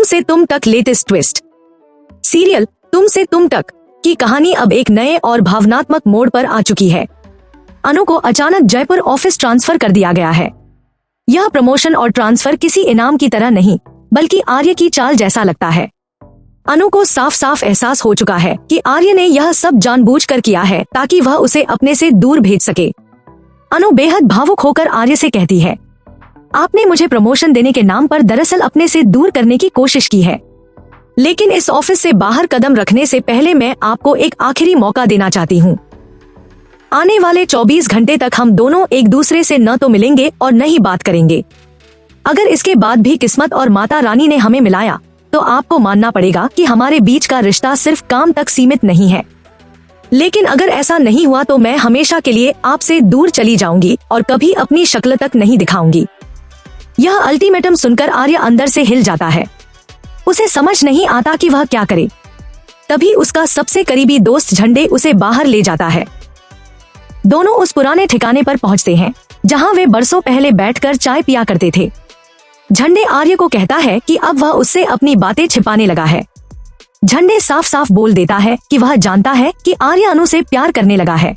से तुम तक लेटेस्ट ट्विस्ट। सीरियल तुम से तुम तक की कहानी अब एक नए और भावनात्मक मोड़ पर आ चुकी है। अनु को अचानक जयपुर ऑफिस ट्रांसफर कर दिया गया है। यह प्रमोशन और ट्रांसफर किसी इनाम की तरह नहीं बल्कि आर्य की चाल जैसा लगता है। अनु को साफ साफ एहसास हो चुका है कि आर्य ने यह सब जानबूझकर किया है ताकि वह उसे अपने से दूर भेज सके। अनु बेहद भावुक होकर आर्य से कहती है, आपने मुझे प्रमोशन देने के नाम पर दरअसल अपने से दूर करने की कोशिश की है, लेकिन इस ऑफिस से बाहर कदम रखने से पहले मैं आपको एक आखिरी मौका देना चाहती हूँ। आने वाले 24 घंटे तक हम दोनों एक दूसरे से न तो मिलेंगे और न ही बात करेंगे। अगर इसके बाद भी किस्मत और माता रानी ने हमें मिलाया तो आपको मानना पड़ेगा कि हमारे बीच का रिश्ता सिर्फ काम तक सीमित नहीं है। लेकिन अगर ऐसा नहीं हुआ तो मैं हमेशा के लिए आपसे दूर चली जाऊंगी और कभी अपनी शक्ल तक नहीं दिखाऊंगी। यह अल्टीमेटम सुनकर आर्य अंदर से हिल जाता है। उसे समझ नहीं आता कि वह क्या करे। तभी उसका सबसे करीबी दोस्त झंडे उसे बाहर ले जाता है। दोनों उस पुराने ठिकाने पर पहुंचते हैं जहां वे बरसों पहले बैठकर चाय पिया करते थे। झंडे आर्य को कहता है कि अब वह उससे अपनी बातें छिपाने लगा है। झंडे साफ साफ बोल देता है कि वह जानता है कि आर्य अनु से प्यार करने लगा है।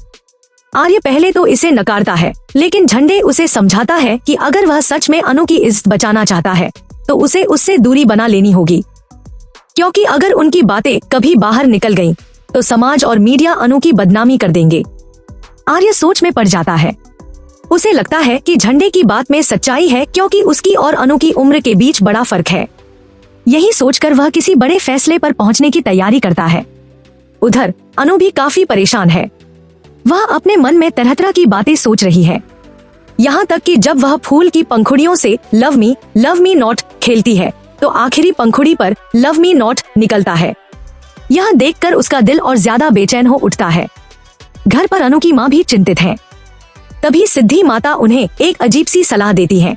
आर्य पहले तो इसे नकारता है, लेकिन झंडे उसे समझाता है कि अगर वह सच में अनु की इज्जत बचाना चाहता है तो उसे उससे दूरी बना लेनी होगी, क्योंकि अगर उनकी बातें कभी बाहर निकल गईं, तो समाज और मीडिया अनु की बदनामी कर देंगे। आर्य सोच में पड़ जाता है। उसे लगता है कि झंडे की बात में सच्चाई है, क्योंकि उसकी और अनु की उम्र के बीच बड़ा फर्क है। यही सोचकर वह किसी बड़े फैसले पर पहुंचने की तैयारी करता है। उधर अनु भी काफी परेशान है। वह अपने मन में तरह तरह की बातें सोच रही है। यहाँ तक कि जब वह फूल की पंखुड़ियों से लव मी नॉट खेलती है तो आखिरी पंखुड़ी पर लव मी नॉट निकलता है। यह देखकर उसका दिल और ज्यादा बेचैन हो उठता है। घर पर अनु की माँ भी चिंतित है। तभी सिद्धि माता उन्हें एक अजीब सी सलाह देती है।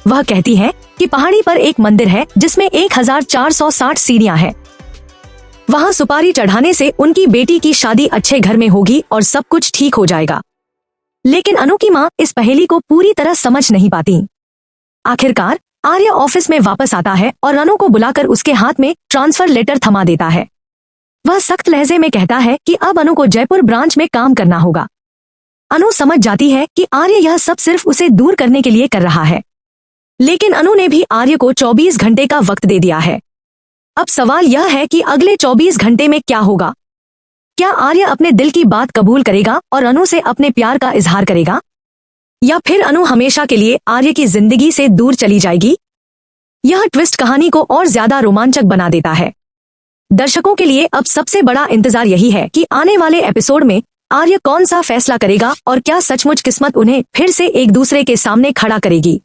वह कहती है कि पहाड़ी पर एक मंदिर है जिसमें 1460 सीढ़ियां हैं। वहां सुपारी चढ़ाने से उनकी बेटी की शादी अच्छे घर में होगी और सब कुछ ठीक हो जाएगा। लेकिन अनु की माँ इस पहेली को पूरी तरह समझ नहीं पाती। आखिरकार आर्य ऑफिस में वापस आता है और अनु को बुलाकर उसके हाथ में ट्रांसफर लेटर थमा देता है। वह सख्त लहजे में कहता है कि अब अनु को जयपुर ब्रांच में काम करना होगा। अनु समझ जाती है कि आर्य यह सब सिर्फ उसे दूर करने के लिए कर रहा है, लेकिन अनु ने भी आर्य को 24 घंटे का वक्त दे दिया है। अब सवाल यह है कि अगले 24 घंटे में क्या होगा। क्या आर्य अपने दिल की बात कबूल करेगा और अनु से अपने प्यार का इजहार करेगा, या फिर अनु हमेशा के लिए आर्य की जिंदगी से दूर चली जाएगी। यह ट्विस्ट कहानी को और ज्यादा रोमांचक बना देता है। दर्शकों के लिए अब सबसे बड़ा इंतजार यही है कि आने वाले एपिसोड में आर्य कौन सा फैसला करेगा और क्या सचमुच किस्मत उन्हें फिर से एक दूसरे के सामने खड़ा करेगी।